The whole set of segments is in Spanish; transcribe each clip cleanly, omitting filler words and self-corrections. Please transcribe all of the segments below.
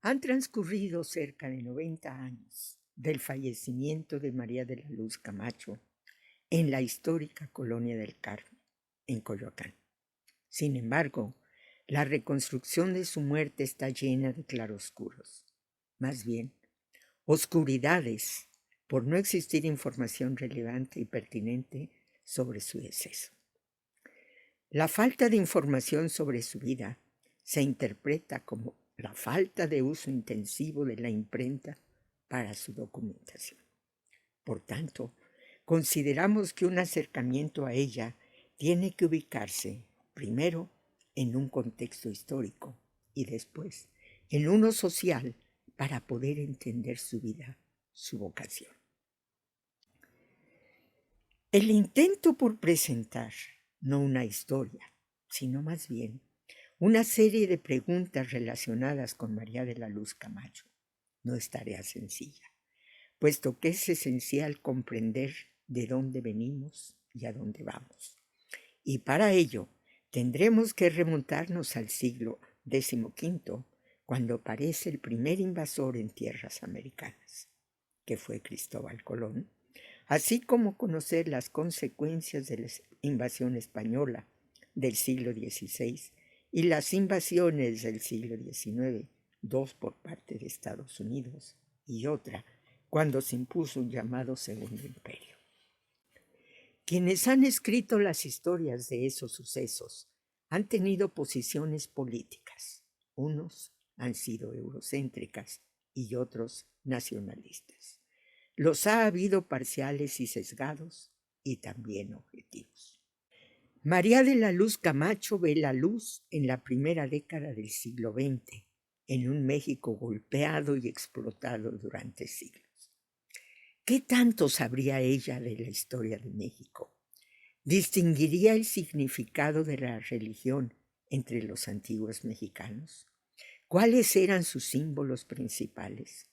Han transcurrido cerca de 90 años del fallecimiento de María de la Luz Camacho en la histórica colonia del Carmen, en Coyoacán. Sin embargo, la reconstrucción de su muerte está llena de claroscuros, más bien, oscuridades, por no existir información relevante y pertinente sobre su deceso. La falta de información sobre su vida se interpreta como la falta de uso intensivo de la imprenta para su documentación. Por tanto, consideramos que un acercamiento a ella tiene que ubicarse, primero, en un contexto histórico y después en uno social para poder entender su vida, su vocación. El intento por presentar no una historia, sino más bien una serie de preguntas relacionadas con María de la Luz Camacho no es tarea sencilla, puesto que es esencial comprender de dónde venimos y a dónde vamos. Y para ello tendremos que remontarnos al siglo XV, cuando aparece el primer invasor en tierras americanas, que fue Cristóbal Colón, así como conocer las consecuencias de la invasión española del siglo XVI y las invasiones del siglo XIX, dos por parte de Estados Unidos y otra cuando se impuso un llamado Segundo Imperio. Quienes han escrito las historias de esos sucesos han tenido posiciones políticas. Unos han sido eurocéntricas y otros nacionalistas. Los ha habido parciales y sesgados y también objetivos. María de la Luz Camacho ve la luz en la primera década del siglo XX, en un México golpeado y explotado durante siglos. ¿Qué tanto sabría ella de la historia de México? ¿Distinguiría el significado de la religión entre los antiguos mexicanos? ¿Cuáles eran sus símbolos principales?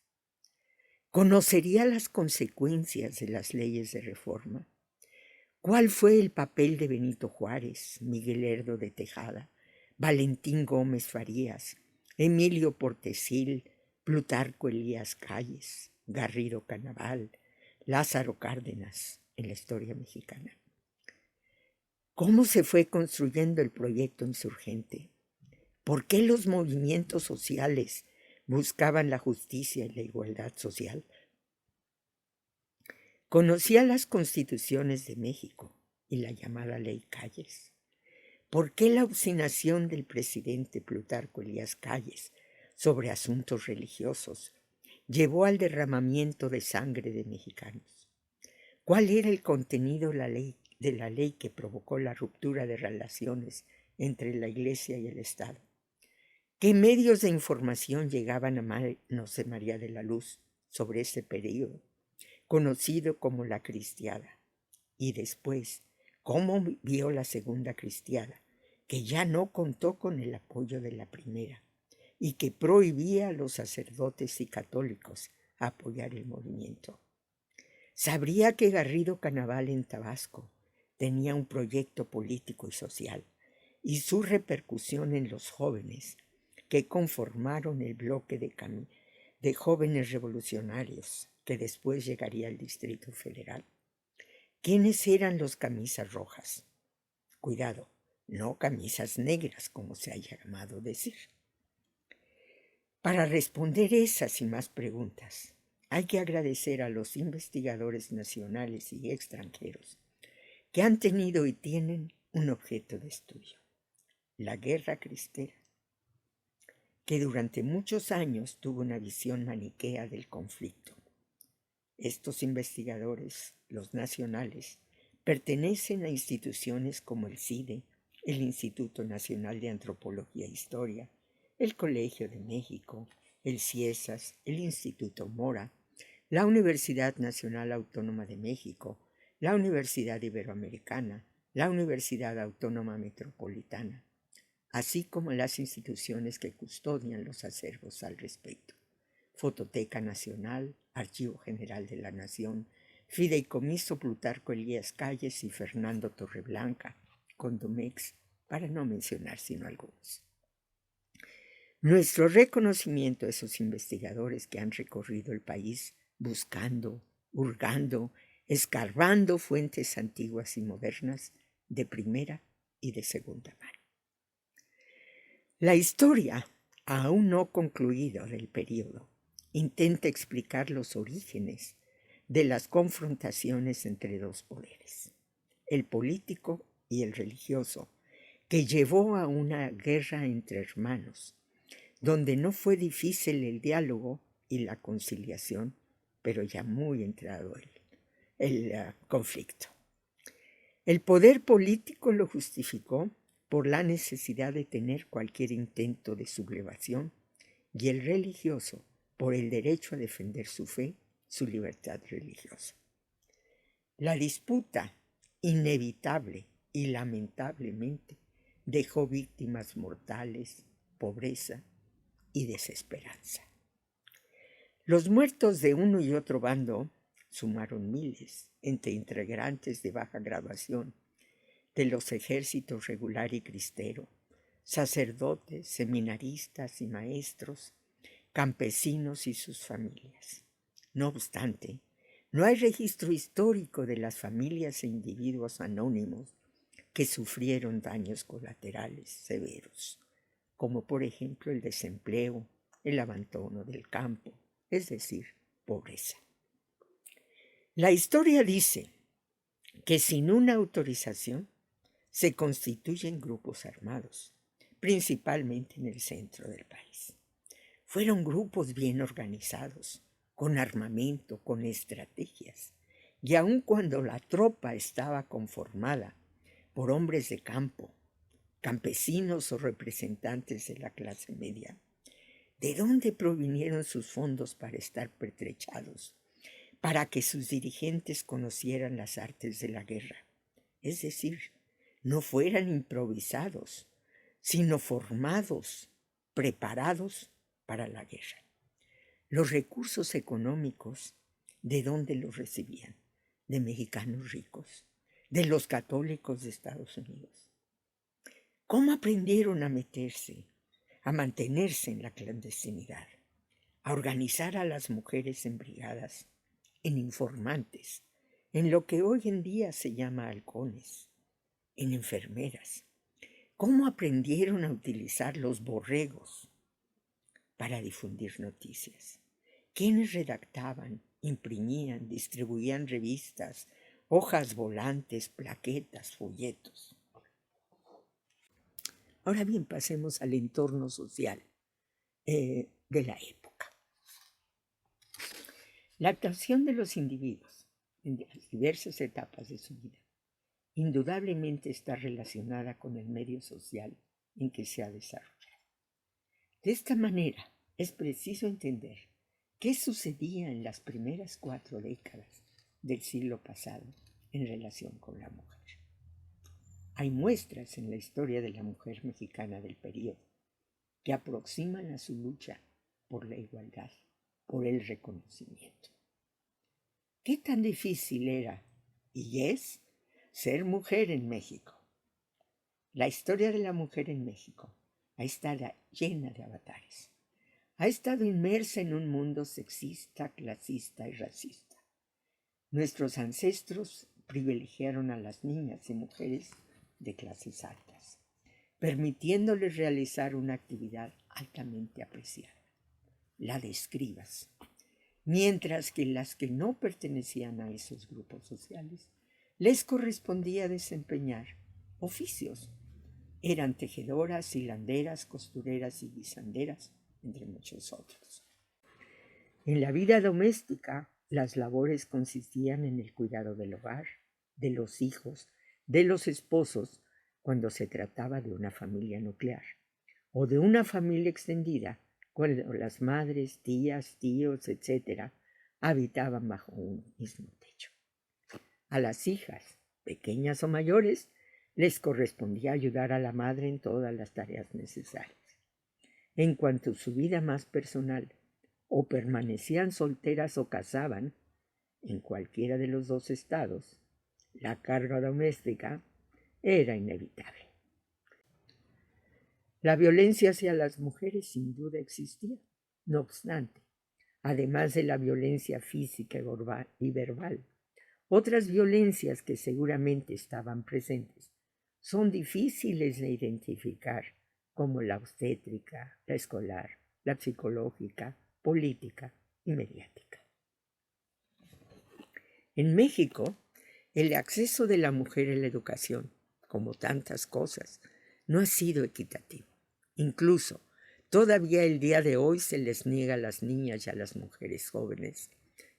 ¿Conocería las consecuencias de las leyes de reforma? ¿Cuál fue el papel de Benito Juárez, Miguel Lerdo de Tejada, Valentín Gómez Farías, Emilio Portesil, Plutarco Elías Calles, Garrido Canaval, Lázaro Cárdenas en la historia mexicana? ¿Cómo se fue construyendo el proyecto insurgente? ¿Por qué los movimientos sociales buscaban la justicia y la igualdad social? Conocía las constituciones de México y la llamada Ley Calles. ¿Por qué la obstinación del presidente Plutarco Elías Calles sobre asuntos religiosos llevó al derramamiento de sangre de mexicanos? ¿Cuál era el contenido de la ley que provocó la ruptura de relaciones entre la Iglesia y el Estado? ¿Qué medios de información llegaban a manos de María de la Luz sobre ese periodo, conocido como la Cristiada? Y después, ¿cómo vio la Segunda Cristiada, que ya no contó con el apoyo de la primera y que prohibía a los sacerdotes y católicos apoyar el movimiento? Sabría que Garrido Canaval en Tabasco tenía un proyecto político y social y su repercusión en los jóvenes que conformaron el bloque de jóvenes revolucionarios que después llegaría al Distrito Federal. ¿Quiénes eran los camisas rojas? Cuidado, no camisas negras, como se haya llamado decir. Para responder esas y más preguntas, hay que agradecer a los investigadores nacionales y extranjeros que han tenido y tienen un objeto de estudio: la guerra cristera, que durante muchos años tuvo una visión maniquea del conflicto. Estos investigadores, los nacionales, pertenecen a instituciones como el CIDE, el Instituto Nacional de Antropología e Historia, el Colegio de México, el CIESAS, el Instituto Mora, la Universidad Nacional Autónoma de México, la Universidad Iberoamericana, la Universidad Autónoma Metropolitana, así como las instituciones que custodian los acervos al respecto: Fototeca Nacional, Archivo General de la Nación, Fideicomiso Plutarco Elías Calles y Fernando Torreblanca, Condomex, para no mencionar sino algunos. Nuestro reconocimiento a esos investigadores que han recorrido el país buscando, hurgando, escarbando fuentes antiguas y modernas de primera y de segunda mano. La historia, aún no concluida del periodo, intenta explicar los orígenes de las confrontaciones entre dos poderes, el político y el religioso, que llevó a una guerra entre hermanos, donde no fue difícil el diálogo y la conciliación, pero ya muy entrado el conflicto. El poder político lo justificó por la necesidad de tener cualquier intento de sublevación y el religioso por el derecho a defender su fe, su libertad religiosa. La disputa, inevitable y lamentablemente, dejó víctimas mortales, pobreza y desesperanza. Los muertos de uno y otro bando sumaron miles entre integrantes de baja graduación de los ejércitos regular y cristero, sacerdotes, seminaristas y maestros, campesinos y sus familias. No obstante, no hay registro histórico de las familias e individuos anónimos que sufrieron daños colaterales severos, como por ejemplo el desempleo, el abandono del campo, es decir, pobreza. La historia dice que sin una autorización se constituyen grupos armados, principalmente en el centro del país. Fueron grupos bien organizados, con armamento, con estrategias, y aun cuando la tropa estaba conformada por hombres de campo, campesinos o representantes de la clase media, ¿de dónde provinieron sus fondos para estar pertrechados, para que sus dirigentes conocieran las artes de la guerra? Es decir, no fueran improvisados, sino formados, preparados para la guerra. Los recursos económicos, ¿de dónde los recibían? De mexicanos ricos, de los católicos de Estados Unidos. ¿Cómo aprendieron a meterse, a mantenerse en la clandestinidad, a organizar a las mujeres en brigadas, en informantes, en lo que hoy en día se llama halcones, en enfermeras? ¿Cómo aprendieron a utilizar los borregos para difundir noticias? ¿Quiénes redactaban, imprimían, distribuían revistas, hojas volantes, plaquetas, folletos? Ahora bien, pasemos al entorno social de la época. La actuación de los individuos en las diversas etapas de su vida indudablemente está relacionada con el medio social en que se ha desarrollado. De esta manera, es preciso entender qué sucedía en las primeras 4 décadas del siglo pasado en relación con la mujer. Hay muestras en la historia de la mujer mexicana del periodo que aproximan a su lucha por la igualdad, por el reconocimiento. ¿Qué tan difícil era y es ser mujer en México? La historia de la mujer en México ha estado llena de avatares. Ha estado inmersa en un mundo sexista, clasista y racista. Nuestros ancestros privilegiaron a las niñas y mujeres de clases altas, permitiéndoles realizar una actividad altamente apreciada, la de escribas, mientras que las que no pertenecían a esos grupos sociales les correspondía desempeñar oficios. Eran tejedoras, hilanderas, costureras y guisanderas, entre muchos otros. En la vida doméstica, las labores consistían en el cuidado del hogar, de los hijos, de los esposos, cuando se trataba de una familia nuclear, o de una familia extendida, cuando las madres, tías, tíos, etc., habitaban bajo un mismo techo. A las hijas, pequeñas o mayores, les correspondía ayudar a la madre en todas las tareas necesarias. En cuanto a su vida más personal, o permanecían solteras o casaban, en cualquiera de los dos estados, la carga doméstica era inevitable. La violencia hacia las mujeres sin duda existía. No obstante, además de la violencia física y verbal, otras violencias que seguramente estaban presentes son difíciles de identificar, como la obstétrica, la escolar, la psicológica, política y mediática. En México, el acceso de la mujer a la educación, como tantas cosas, no ha sido equitativo. Incluso, todavía el día de hoy se les niega a las niñas y a las mujeres jóvenes,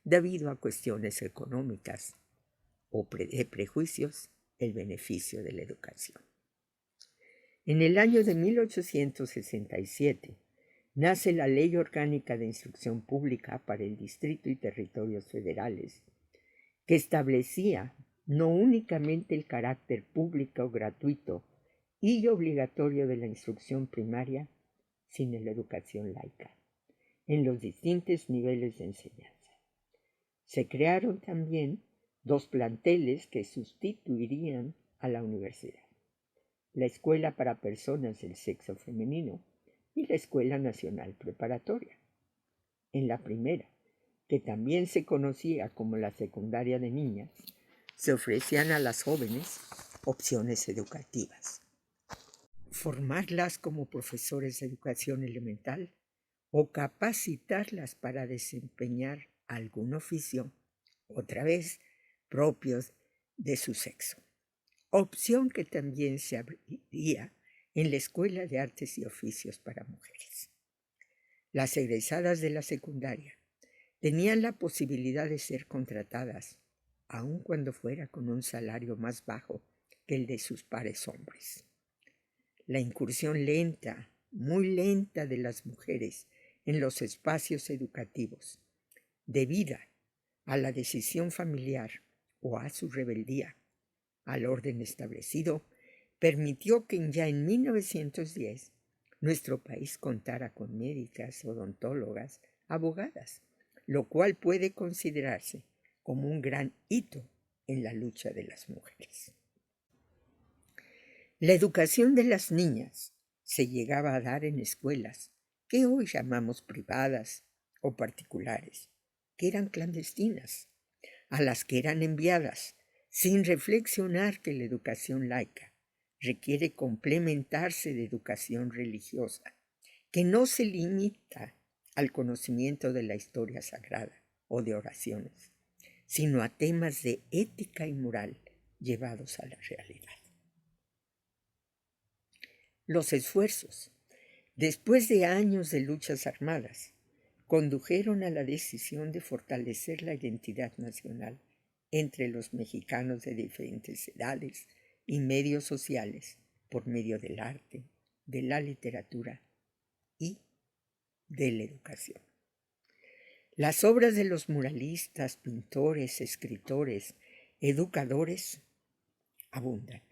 debido a cuestiones económicas o de prejuicios, el beneficio de la educación. En el año de 1867 nace la Ley Orgánica de Instrucción Pública para el Distrito y Territorios Federales, que establecía no únicamente el carácter público, gratuito y obligatorio de la instrucción primaria, sino la educación laica, en los distintos niveles de enseñanza. Se crearon también 2 planteles que sustituirían a la universidad: la Escuela para Personas del Sexo Femenino y la Escuela Nacional Preparatoria. En la primera, que también se conocía como la secundaria de niñas, se ofrecían a las jóvenes opciones educativas: formarlas como profesores de educación elemental o capacitarlas para desempeñar algún oficio, otra vez propios de su sexo, opción que también se abriría en la Escuela de Artes y Oficios para Mujeres. Las egresadas de la secundaria tenían la posibilidad de ser contratadas, aun cuando fuera con un salario más bajo que el de sus pares hombres. La incursión lenta, muy lenta de las mujeres en los espacios educativos, debida a la decisión familiar o a su rebeldía al orden establecido, permitió que ya en 1910 nuestro país contara con médicas, odontólogas, abogadas, lo cual puede considerarse como un gran hito en la lucha de las mujeres. La educación de las niñas se llegaba a dar en escuelas que hoy llamamos privadas o particulares, que eran clandestinas, a las que eran enviadas, sin reflexionar que la educación laica requiere complementarse de educación religiosa, que no se limita al conocimiento de la historia sagrada o de oraciones, sino a temas de ética y moral llevados a la realidad. Los esfuerzos, después de años de luchas armadas, condujeron a la decisión de fortalecer la identidad nacional entre los mexicanos de diferentes edades y medios sociales por medio del arte, de la literatura y de la educación. Las obras de los muralistas, pintores, escritores, educadores abundan,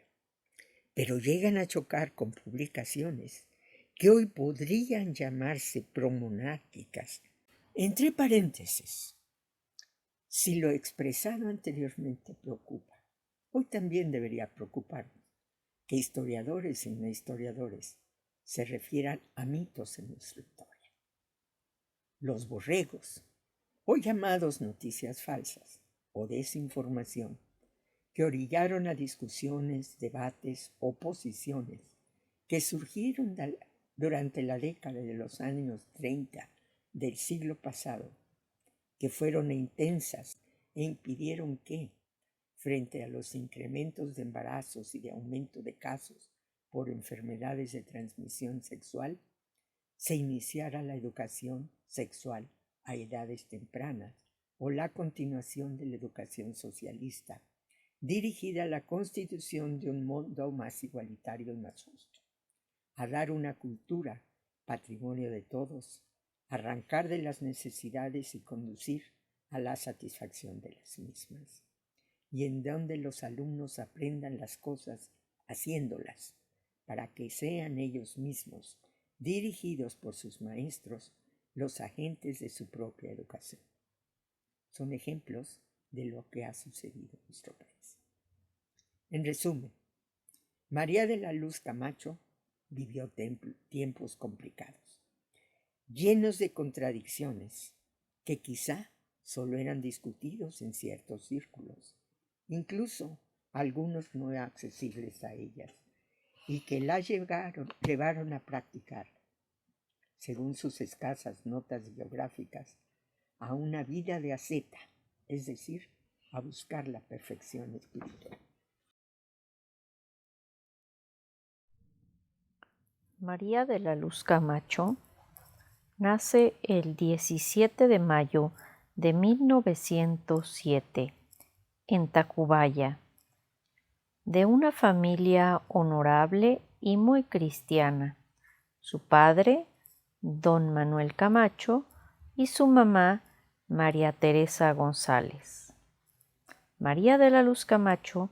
pero llegan a chocar con publicaciones que hoy podrían llamarse promonárquicas. Entre paréntesis, si lo expresado anteriormente preocupa, hoy también debería preocuparnos que historiadores y no historiadores se refieran a mitos en nuestra historia. Los borregos, hoy llamados noticias falsas o desinformación, que orillaron a discusiones, debates, oposiciones que surgieron durante la década de los años 30 del siglo pasado, que fueron intensas e impidieron que, frente a los incrementos de embarazos y de aumento de casos por enfermedades de transmisión sexual, se iniciara la educación sexual a edades tempranas o la continuación de la educación socialista, dirigida a la constitución de un mundo más igualitario y más justo, a dar una cultura, patrimonio de todos, arrancar de las necesidades y conducir a la satisfacción de las mismas, y en donde los alumnos aprendan las cosas haciéndolas, para que sean ellos mismos, dirigidos por sus maestros, los agentes de su propia educación. Son ejemplos de lo que ha sucedido en nuestro país. En resumen, María de la Luz Camacho vivió tiempos complicados, llenos de contradicciones que quizá solo eran discutidos en ciertos círculos, incluso algunos no accesibles a ellas, y que la llevaron a practicar, según sus escasas notas biográficas, a una vida de asceta, es decir, a buscar la perfección espiritual. María de la Luz Camacho nace el 17 de mayo de 1907 en Tacubaya, de una familia honorable y muy cristiana. Su padre, don Manuel Camacho, y su mamá, María Teresa González. María de la Luz Camacho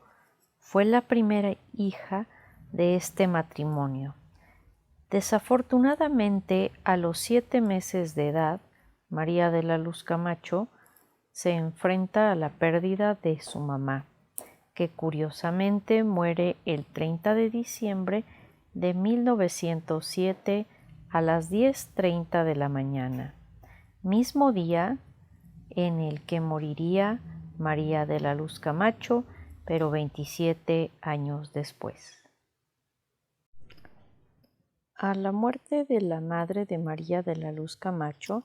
fue la primera hija de este matrimonio. Desafortunadamente, a los 7 meses de edad, María de la Luz Camacho se enfrenta a la pérdida de su mamá, que curiosamente muere el 30 de diciembre de 1907 a las 10:30 de la mañana, mismo día en el que moriría María de la Luz Camacho, pero 27 años después. A la muerte de la madre de María de la Luz Camacho,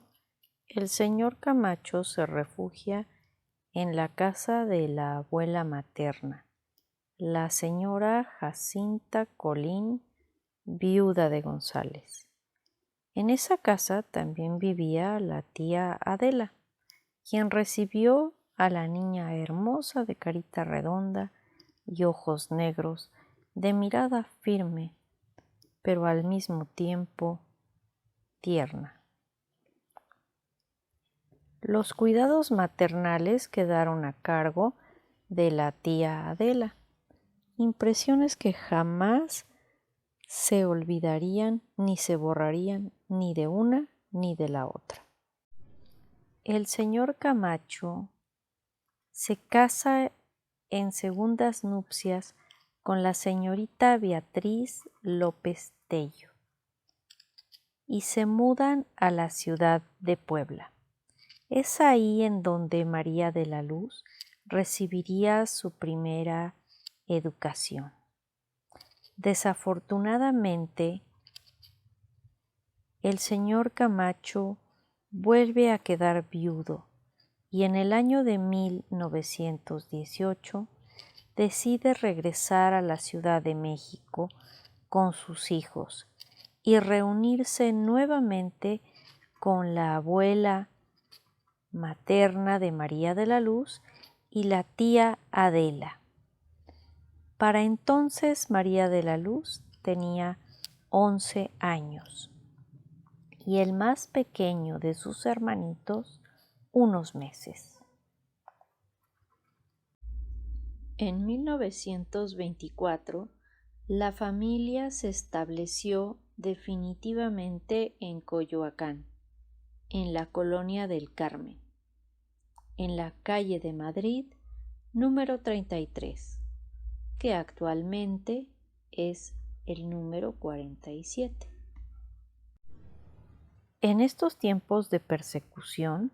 el señor Camacho se refugia en la casa de la abuela materna, la señora Jacinta Colín, viuda de González. En esa casa también vivía la tía Adela, quien recibió a la niña hermosa de carita redonda y ojos negros, de mirada firme, pero al mismo tiempo tierna. Los cuidados maternales quedaron a cargo de la tía Adela, impresiones que jamás se olvidarían ni se borrarían ni de una ni de la otra. El señor Camacho se casa en segundas nupcias con la señorita Beatriz López Tello y se mudan a la ciudad de Puebla. Es ahí en donde María de la Luz recibiría su primera educación. Desafortunadamente, el señor Camacho vuelve a quedar viudo y en el año de 1918 decide regresar a la Ciudad de México con sus hijos y reunirse nuevamente con la abuela materna de María de la Luz y la tía Adela. Para entonces María de la Luz tenía 11 años y el más pequeño de sus hermanitos unos meses. En 1924, la familia se estableció definitivamente en Coyoacán, en la colonia del Carmen, en la calle de Madrid, número 33, que actualmente es el número 47. En estos tiempos de persecución,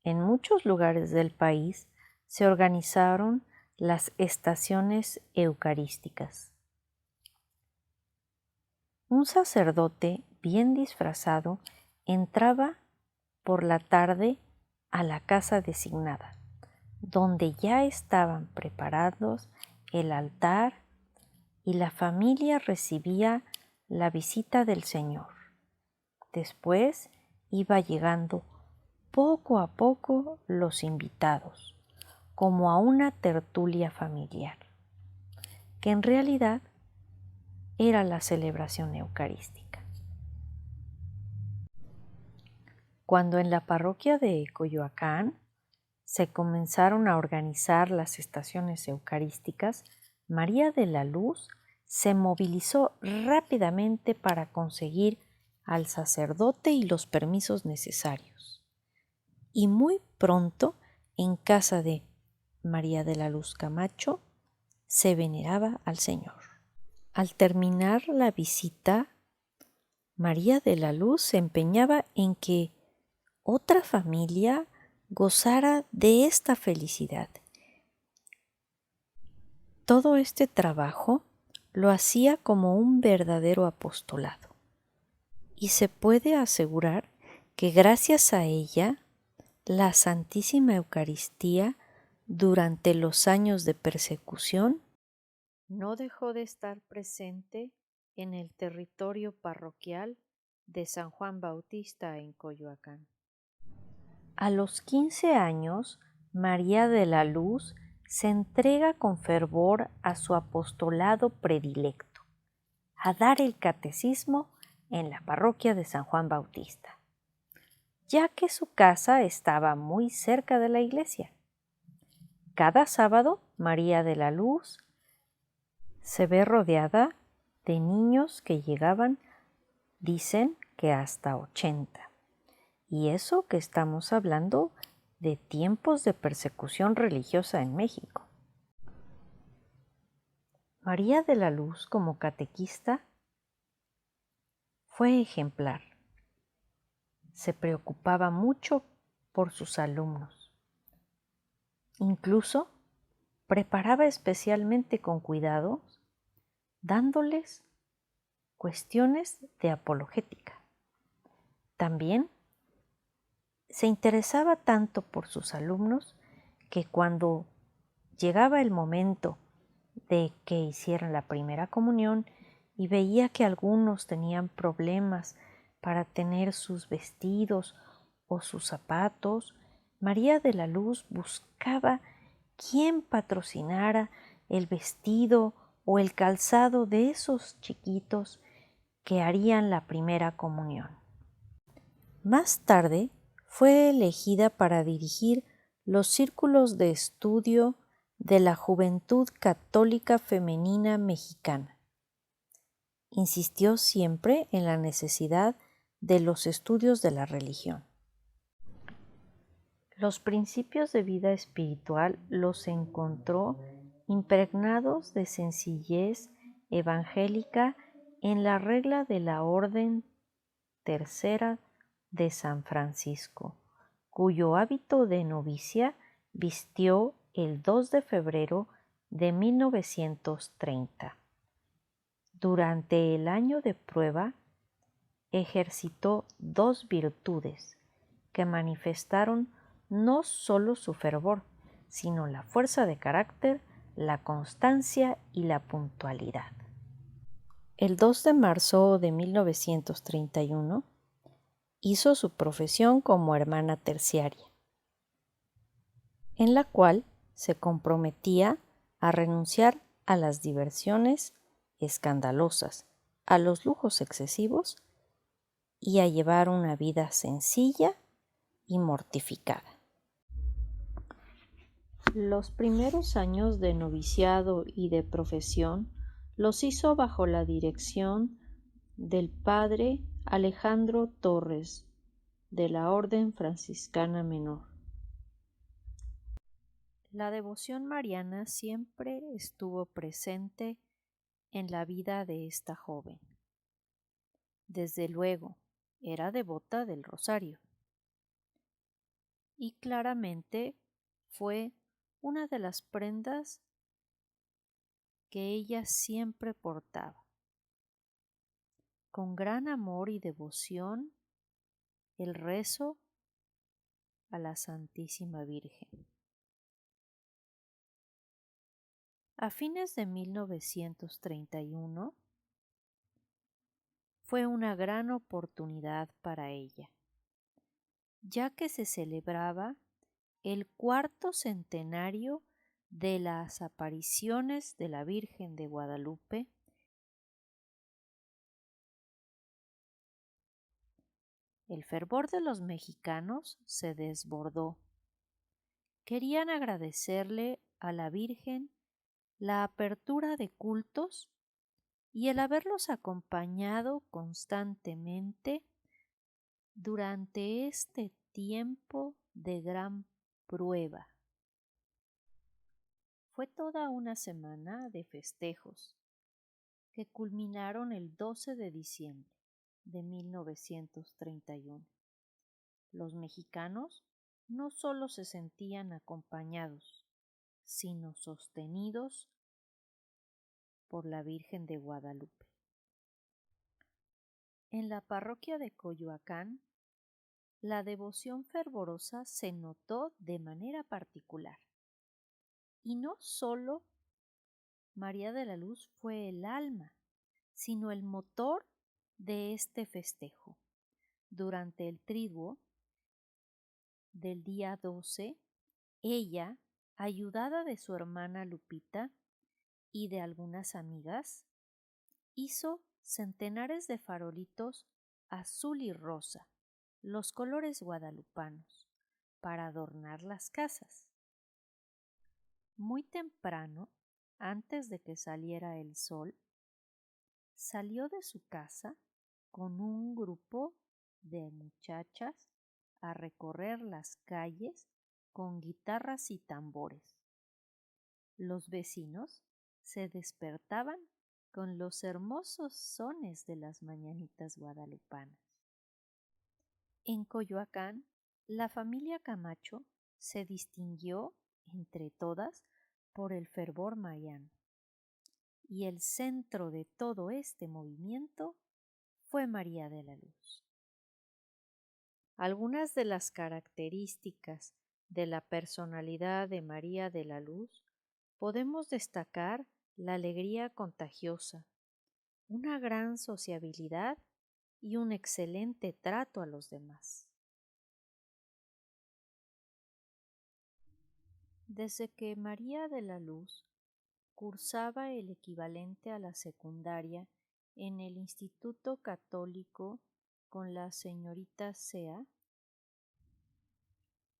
en muchos lugares del país se organizaron las estaciones eucarísticas. Un sacerdote bien disfrazado entraba por la tarde a la casa designada, donde ya estaban preparados el altar y la familia recibía la visita del Señor. Después iba llegando poco a poco los invitados, como a una tertulia familiar, que en realidad era la celebración eucarística. Cuando en la parroquia de Coyoacán se comenzaron a organizar las estaciones eucarísticas, María de la Luz se movilizó rápidamente para conseguir al sacerdote y los permisos necesarios. Y muy pronto, en casa de María de la Luz Camacho, se veneraba al Señor. Al terminar la visita, María de la Luz se empeñaba en que otra familia gozara de esta felicidad. Todo este trabajo lo hacía como un verdadero apostolado, y se puede asegurar que gracias a ella, la Santísima Eucaristía, durante los años de persecución, no dejó de estar presente en el territorio parroquial de San Juan Bautista en Coyoacán. A los 15 años, María de la Luz se entrega con fervor a su apostolado predilecto, a dar el catecismo en la parroquia de San Juan Bautista, ya que su casa estaba muy cerca de la iglesia. Cada sábado, María de la Luz se ve rodeada de niños que llegaban, dicen que hasta 80. Y eso que estamos hablando de tiempos de persecución religiosa en México. María de la Luz, como catequista, fue ejemplar. Se preocupaba mucho por sus alumnos. Incluso preparaba especialmente con cuidado, dándoles cuestiones de apologética. También se interesaba tanto por sus alumnos que cuando llegaba el momento de que hicieran la primera comunión y veía que algunos tenían problemas para tener sus vestidos o sus zapatos, María de la Luz buscaba quién patrocinara el vestido o el calzado de esos chiquitos que harían la primera comunión. Más tarde fue elegida para dirigir los círculos de estudio de la Juventud Católica Femenina Mexicana. Insistió siempre en la necesidad de los estudios de la religión. Los principios de vida espiritual los encontró impregnados de sencillez evangélica en la regla de la Orden Tercera de San Francisco, cuyo hábito de novicia vistió el 2 de febrero de 1930. Durante el año de prueba, ejercitó dos virtudes que manifestaron no solo su fervor, sino la fuerza de carácter, la constancia y la puntualidad. El 2 de marzo de 1931 hizo su profesión como hermana terciaria, en la cual se comprometía a renunciar a las diversiones escandalosas, a los lujos excesivos y a llevar una vida sencilla y mortificada. Los primeros años de noviciado y de profesión los hizo bajo la dirección del padre Alejandro Torres, de la Orden Franciscana Menor. La devoción mariana siempre estuvo presente en la vida de esta joven. Desde luego, era devota del rosario. Y claramente fue una de las prendas que ella siempre portaba. Con gran amor y devoción, el rezo a la Santísima Virgen. A fines de 1931 fue una gran oportunidad para ella, ya que se celebraba el 4º centenario de las apariciones de la Virgen de Guadalupe. El fervor de los mexicanos se desbordó. Querían agradecerle a la Virgen la apertura de cultos y el haberlos acompañado constantemente durante este tiempo de gran prueba. Fue toda una semana de festejos, que culminaron el 12 de diciembre de 1931. Los mexicanos no solo se sentían acompañados, sino sostenidos por la Virgen de Guadalupe. En la parroquia de Coyoacán, la devoción fervorosa se notó de manera particular. Y no solo María de la Luz fue el alma, sino el motor de este festejo. Durante el triduo del día 12, ella, ayudada de su hermana Lupita y de algunas amigas, hizo centenares de farolitos azul y rosa, los colores guadalupanos, para adornar las casas. Muy temprano, antes de que saliera el sol, salió de su casa con un grupo de muchachas a recorrer las calles con guitarras y tambores. Los vecinos se despertaban con los hermosos sones de las mañanitas guadalupanas. En Coyoacán, la familia Camacho se distinguió entre todas por el fervor mariano, y el centro de todo este movimiento fue María de la Luz. Algunas de las características de la personalidad de María de la Luz podemos destacar la alegría contagiosa, una gran sociabilidad y un excelente trato a los demás. Desde que María de la Luz cursaba el equivalente a la secundaria en el Instituto Católico con la señorita Sea,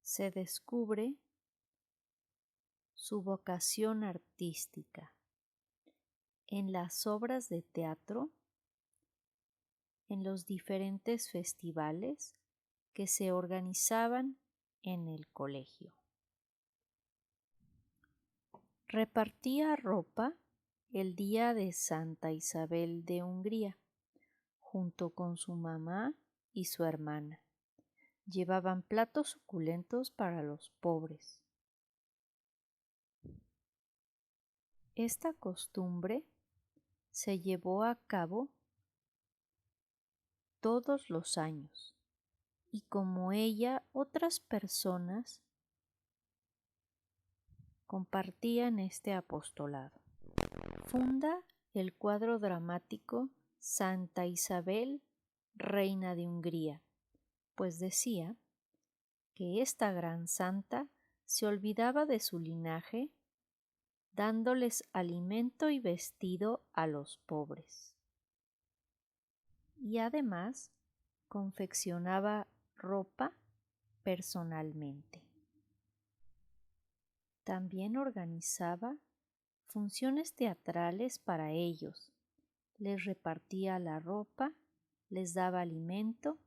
se descubre su vocación artística en las obras de teatro, en los diferentes festivales que se organizaban en el colegio. Repartía ropa el día de Santa Isabel de Hungría, junto con su mamá y su hermana. Llevaban platos suculentos para los pobres. Esta costumbre se llevó a cabo todos los años, y como ella, otras personas compartían este apostolado. Funda el cuadro dramático Santa Isabel, reina de Hungría, pues decía que esta gran santa se olvidaba de su linaje, dándoles alimento y vestido a los pobres. Y además confeccionaba ropa personalmente. También organizaba funciones teatrales para ellos, les repartía la ropa, les daba alimento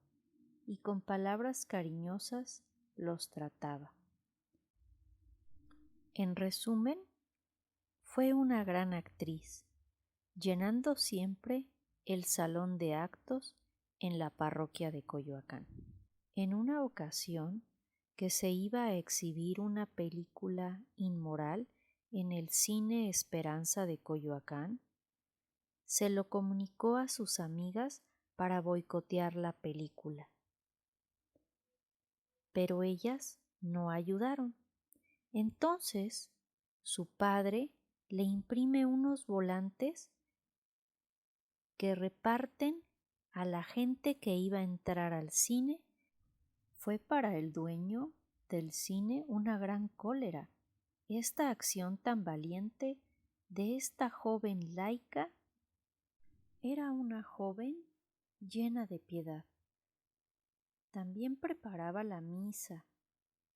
y con palabras cariñosas los trataba. En resumen, fue una gran actriz, llenando siempre el salón de actos en la parroquia de Coyoacán. En una ocasión que se iba a exhibir una película inmoral en el Cine Esperanza de Coyoacán, se lo comunicó a sus amigas para boicotear la película. Pero ellas no ayudaron. Entonces, su padre le imprime unos volantes que reparten a la gente que iba a entrar al cine. Fue para el dueño del cine una gran cólera esta acción tan valiente de esta joven laica. Era una joven llena de piedad. También preparaba la misa,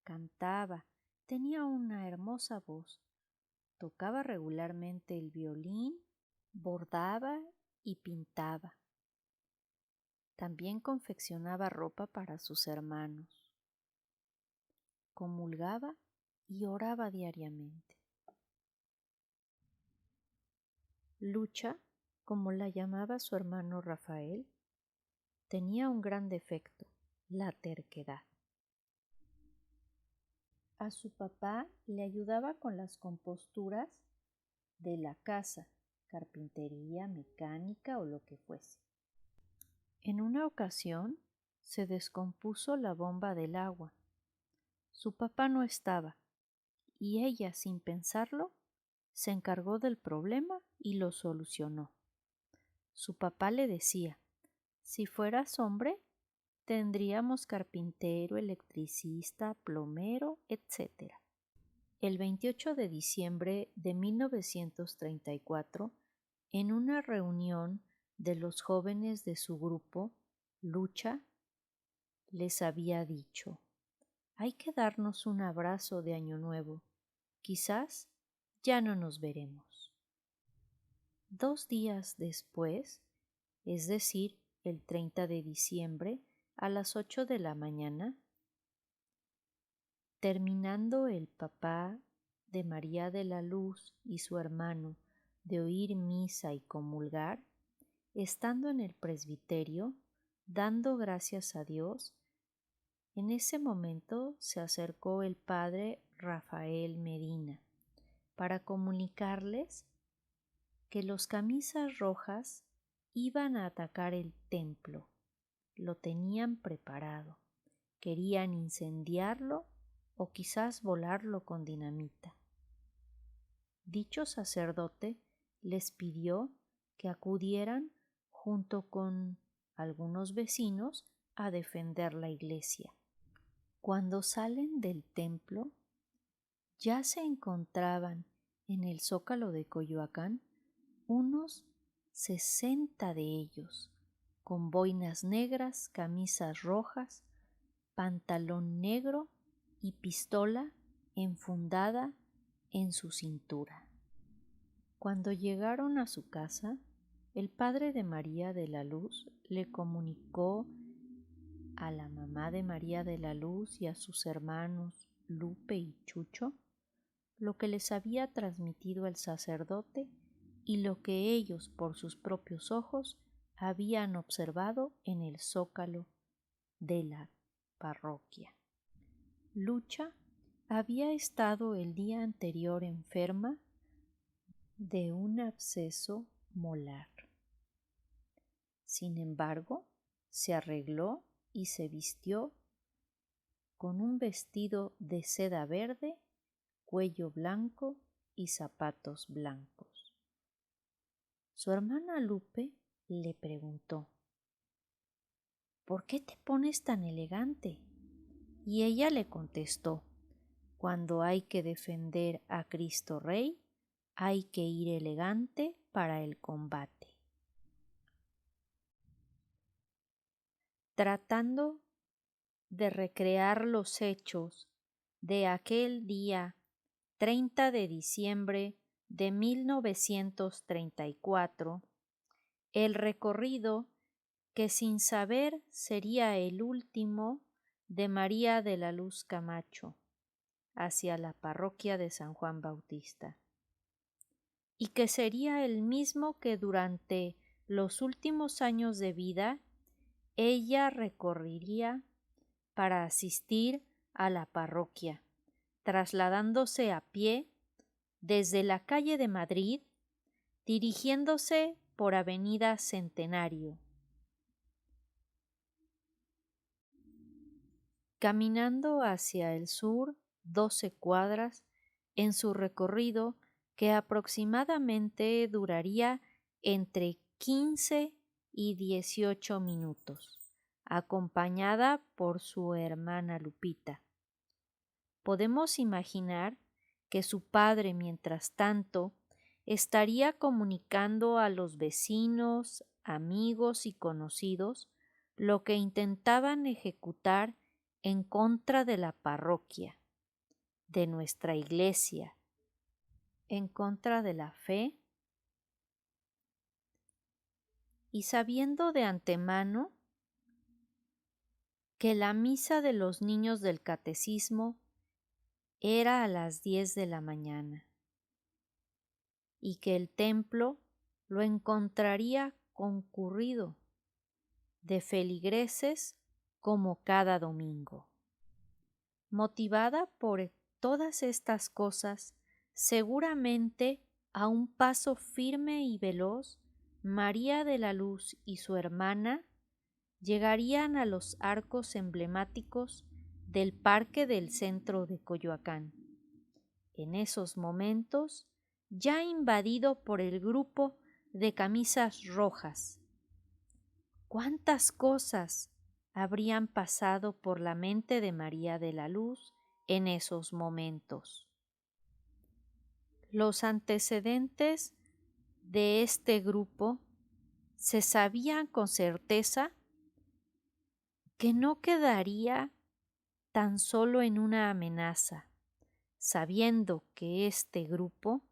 cantaba, tenía una hermosa voz, tocaba regularmente el violín, bordaba y pintaba. También confeccionaba ropa para sus hermanos. Comulgaba y oraba diariamente. Lucha como la llamaba su hermano Rafael, tenía un gran defecto, la terquedad. A su papá le ayudaba con las composturas de la casa, carpintería, mecánica o lo que fuese. En una ocasión se descompuso la bomba del agua. Su papá no estaba y ella, sin pensarlo, se encargó del problema y lo solucionó. Su papá le decía: si fueras hombre, tendríamos carpintero, electricista, plomero, etc. El 28 de diciembre de 1934, en una reunión de los jóvenes de su grupo, Lucha, les había dicho: hay que darnos un abrazo de Año Nuevo. Quizás ya no nos veremos. 2 días después, es decir, el 30 de diciembre, a las 8 de la mañana, terminando el papá de María de la Luz y su hermano de oír misa y comulgar, estando en el presbiterio, dando gracias a Dios, en ese momento se acercó el padre Rafael Medina para comunicarles que los camisas rojas iban a atacar el templo. Lo tenían preparado. Querían incendiarlo o quizás volarlo con dinamita. Dicho sacerdote les pidió que acudieran junto con algunos vecinos a defender la iglesia. Cuando salen del templo, ya se encontraban en el zócalo de Coyoacán unos 60 de ellos, con boinas negras, camisas rojas, pantalón negro y pistola enfundada en su cintura. Cuando llegaron a su casa, el padre de María de la Luz le comunicó a la mamá de María de la Luz y a sus hermanos Lupe y Chucho lo que les había transmitido el sacerdote y lo que ellos por sus propios ojos habían observado en el zócalo de la parroquia. Lucha había estado el día anterior enferma de un absceso molar. Sin embargo, se arregló y se vistió con un vestido de seda verde, cuello blanco y zapatos blancos. Su hermana Lupe le preguntó: ¿por qué te pones tan elegante? Y ella le contestó: cuando hay que defender a Cristo Rey, hay que ir elegante para el combate. Tratando de recrear los hechos de aquel día 30 de diciembre de 1934, el recorrido, que sin saber sería el último, de María de la Luz Camacho hacia la parroquia de San Juan Bautista, y que sería el mismo que durante los últimos años de vida ella recorrería para asistir a la parroquia, trasladándose a pie desde la calle de Madrid, dirigiéndose por Avenida Centenario, caminando hacia el sur 12 cuadras en su recorrido, que aproximadamente duraría entre 15 y 18 minutos, acompañada por su hermana Lupita. Podemos imaginar que su padre, mientras tanto, estaría comunicando a los vecinos, amigos y conocidos lo que intentaban ejecutar en contra de la parroquia, de nuestra iglesia, en contra de la fe, y sabiendo de antemano que la misa de los niños del catecismo era a las 10 de la mañana y que el templo lo encontraría concurrido de feligreses como cada domingo. Motivada por todas estas cosas, seguramente a un paso firme y veloz, María de la Luz y su hermana llegarían a los arcos emblemáticos del parque del centro de Coyoacán. En esos momentos, ya invadido por el grupo de camisas rojas. ¿Cuántas cosas habrían pasado por la mente de María de la Luz en esos momentos? Los antecedentes de este grupo se sabían con certeza que no quedaría tan solo en una amenaza, sabiendo que este grupo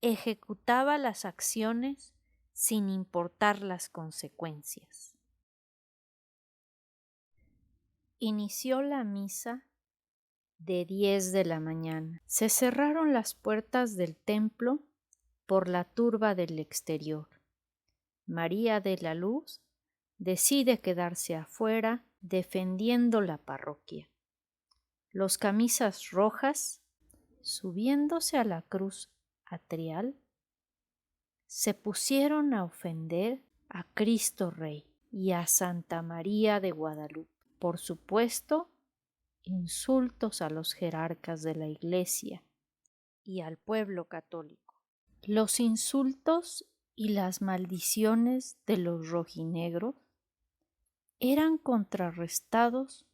ejecutaba las acciones sin importar las consecuencias. Inició la misa de 10 de la mañana. Se cerraron las puertas del templo por la turba del exterior. María de la Luz decide quedarse afuera defendiendo la parroquia. Los camisas rojas, subiéndose a la cruz atrial, se pusieron a ofender a Cristo Rey y a Santa María de Guadalupe. Por supuesto, insultos a los jerarcas de la Iglesia y al pueblo católico. Los insultos y las maldiciones de los rojinegros eran contrarrestados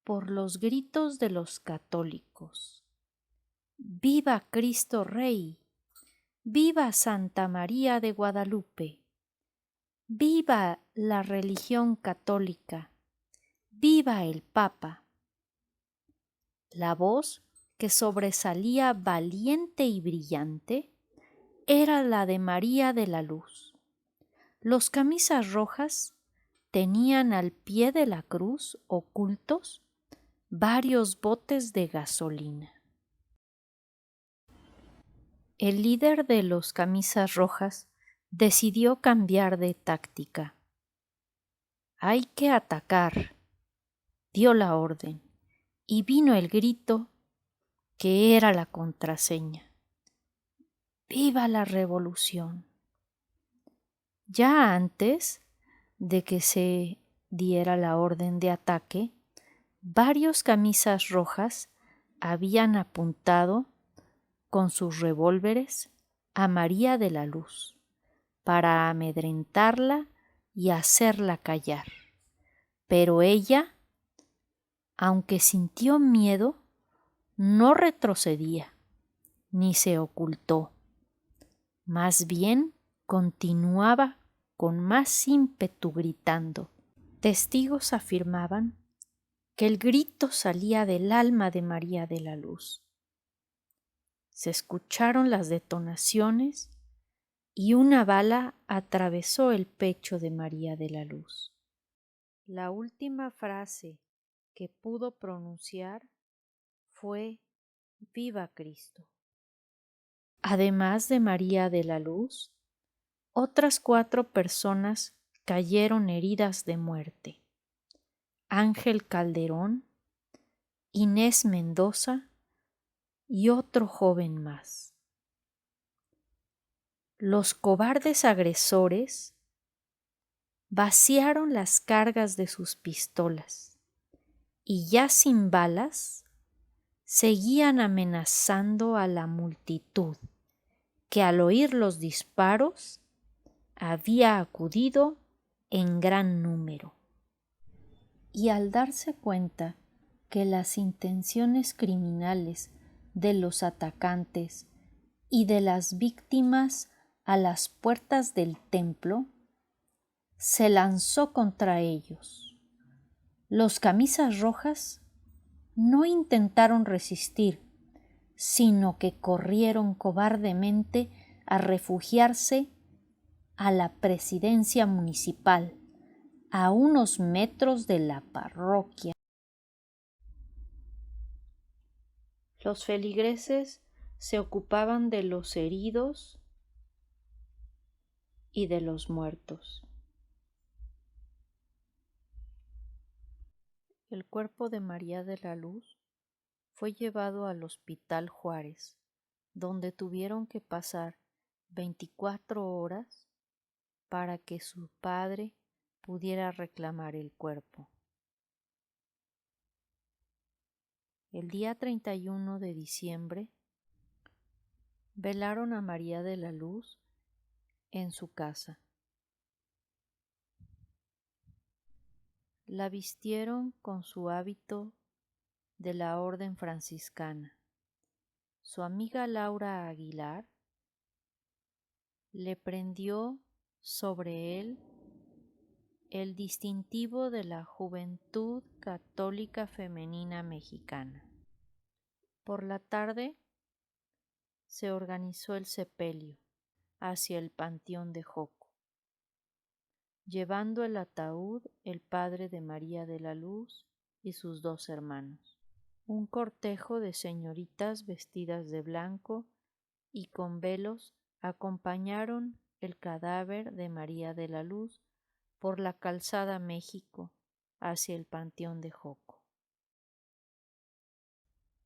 por los gritos de los católicos. ¡Viva Cristo Rey! ¡Viva Santa María de Guadalupe! ¡Viva la religión católica! ¡Viva el Papa! La voz que sobresalía valiente y brillante era la de María de la Luz. Los camisas rojas tenían al pie de la cruz ocultos varios botes de gasolina. El líder de los camisas rojas decidió cambiar de táctica. Hay que atacar, dio la orden, y vino el grito que era la contraseña. ¡Viva la revolución! Ya antes de que se diera la orden de ataque, varios camisas rojas habían apuntado con sus revólveres a María de la Luz para amedrentarla y hacerla callar. Pero ella, aunque sintió miedo, no retrocedía ni se ocultó. Más bien continuaba con más ímpetu gritando. Testigos afirmaban que el grito salía del alma de María de la Luz. Se escucharon las detonaciones y una bala atravesó el pecho de María de la Luz. La última frase que pudo pronunciar fue «Viva Cristo». Además de María de la Luz, otras 4 personas cayeron heridas de muerte: Ángel Calderón, Inés Mendoza y otro joven más. Los cobardes agresores vaciaron las cargas de sus pistolas y ya sin balas seguían amenazando a la multitud que al oír los disparos había acudido en gran número. Y al darse cuenta que las intenciones criminales de los atacantes y de las víctimas a las puertas del templo, se lanzó contra ellos. Los camisas rojas no intentaron resistir, sino que corrieron cobardemente a refugiarse a la presidencia municipal, a unos metros de la parroquia. Los feligreses se ocupaban de los heridos y de los muertos. El cuerpo de María de la Luz fue llevado al Hospital Juárez, donde tuvieron que pasar 24 horas para que su padre pudiera reclamar el cuerpo. El día 31 de diciembre velaron a María de la Luz en su casa. La vistieron con su hábito de la orden franciscana. Su amiga Laura Aguilar le prendió sobre él el distintivo de la Juventud Católica Femenina Mexicana. Por la tarde se organizó el sepelio hacia el Panteón de Joco, llevando el ataúd el padre de María de la Luz y sus 2 hermanos. Un cortejo de señoritas vestidas de blanco y con velos acompañaron el cadáver de María de la Luz por la calzada México hacia el Panteón de Joco.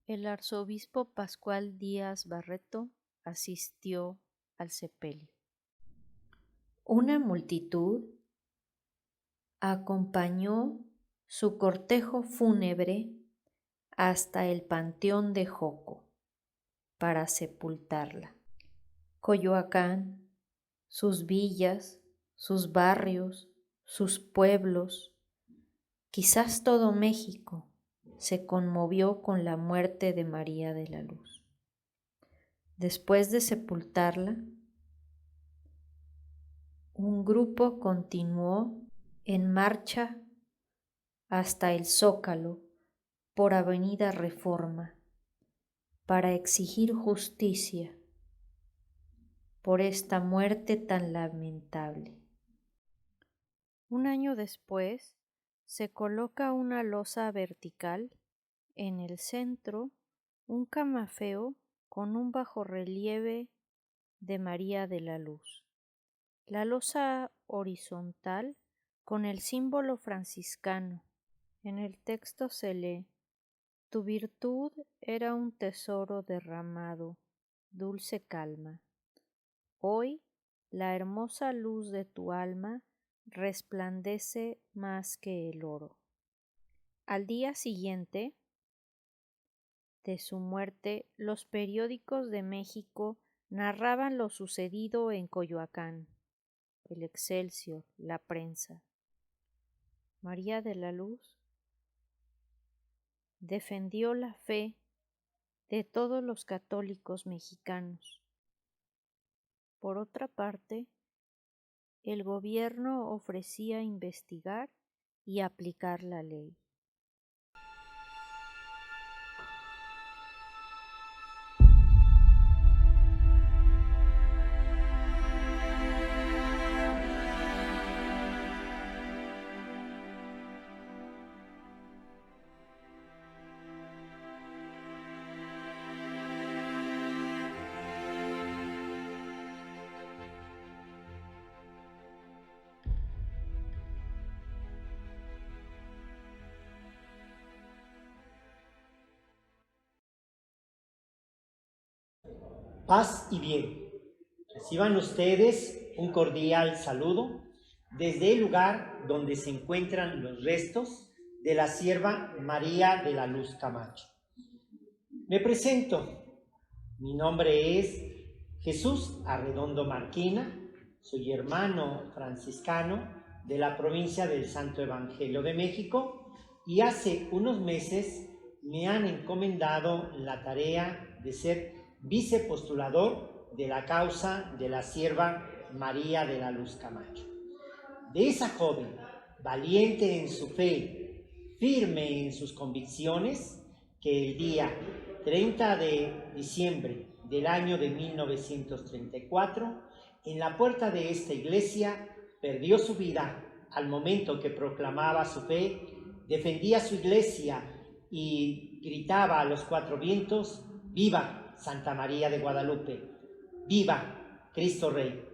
El arzobispo Pascual Díaz Barreto asistió al sepelio. Una multitud acompañó su cortejo fúnebre hasta el Panteón de Joco para sepultarla. Coyoacán, sus villas, sus barrios, sus pueblos, quizás todo México se conmovió con la muerte de María de la Luz. Después de sepultarla, un grupo continuó en marcha hasta el Zócalo por Avenida Reforma para exigir justicia por esta muerte tan lamentable. Un año después, se coloca una losa vertical en el centro, un camafeo con un bajorrelieve de María de la Luz. La losa horizontal con el símbolo franciscano. En el texto se lee: Tu virtud era un tesoro derramado, dulce calma. Hoy la hermosa luz de tu alma resplandece más que el oro. Al día siguiente de su muerte, los periódicos de México narraban lo sucedido en Coyoacán, el Excelsior, la Prensa. María de la Luz defendió la fe de todos los católicos mexicanos. Por otra parte, el gobierno ofrecía investigar y aplicar la ley. Paz y bien. Reciban ustedes un cordial saludo desde el lugar donde se encuentran los restos de la sierva María de la Luz Camacho. Me presento. Mi nombre es Jesús Arredondo Marquina. Soy hermano franciscano de la provincia del Santo Evangelio de México y hace unos meses me han encomendado la tarea de ser vicepostulador de la causa de la sierva María de la Luz Camacho. De esa joven, valiente en su fe, firme en sus convicciones, que el día 30 de diciembre del año de 1934, en la puerta de esta iglesia, perdió su vida al momento que proclamaba su fe, defendía su iglesia y gritaba a los 4 vientos: ¡Viva Santa María de Guadalupe! ¡Viva Cristo Rey!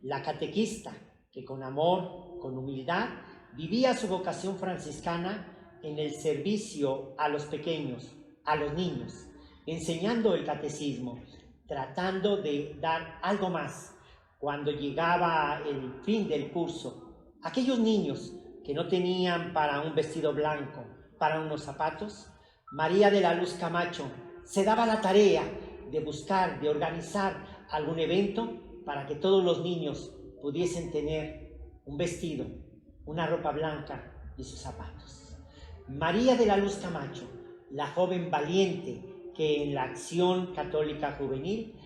la catequista, que con amor, con humildad, vivía su vocación franciscana en el servicio a los pequeños, a los niños, enseñando el catecismo, tratando de dar algo más. Cuando llegaba el fin del curso, aquellos niños que no tenían para un vestido blanco, para unos zapatos, María de la Luz Camacho se daba la tarea de buscar, de organizar algún evento para que todos los niños pudiesen tener un vestido, una ropa blanca y sus zapatos. María de la Luz Camacho, la joven valiente que en la Acción Católica Juvenil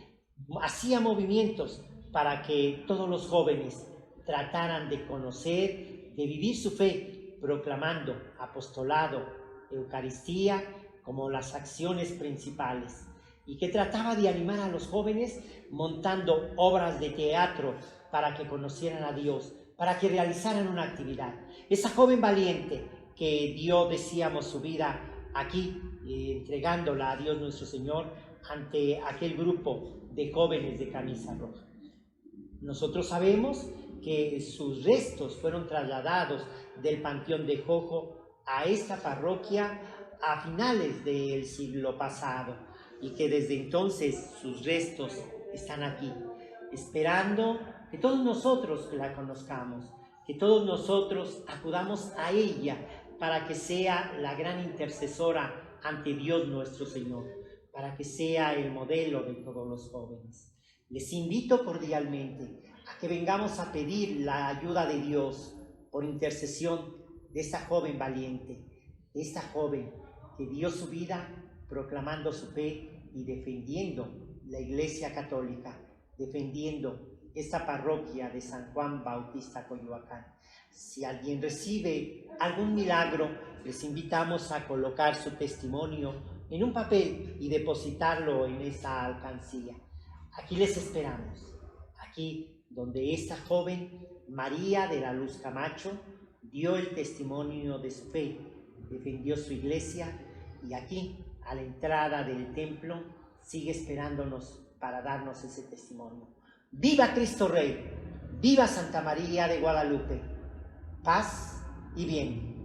hacía movimientos para que todos los jóvenes trataran de conocer, de vivir su fe, proclamando apostolado, Eucaristía como las acciones principales, y que trataba de animar a los jóvenes montando obras de teatro para que conocieran a Dios, para que realizaran una actividad. Esa joven valiente que dio, decíamos, su vida aquí, entregándola a Dios nuestro Señor ante aquel grupo de jóvenes de camisa roja. Nosotros sabemos que sus restos fueron trasladados del Panteón de Jojo a esta parroquia a finales del siglo pasado y que desde entonces sus restos están aquí, esperando que todos nosotros la conozcamos, que todos nosotros acudamos a ella para que sea la gran intercesora ante Dios nuestro Señor, para que sea el modelo de todos los jóvenes. Les invito cordialmente a que vengamos a pedir la ayuda de Dios por intercesión de esta joven valiente, de esta joven que dio su vida proclamando su fe y defendiendo la Iglesia Católica, defendiendo esta parroquia de San Juan Bautista Coyoacán. Si alguien recibe algún milagro, les invitamos a colocar su testimonio en un papel y depositarlo en esa alcancía. Aquí les esperamos, aquí donde esta joven María de la Luz Camacho dio el testimonio de su fe, defendió su iglesia y aquí, a la entrada del templo, sigue esperándonos para darnos ese testimonio. ¡Viva Cristo Rey! ¡Viva Santa María de Guadalupe! Paz y bien.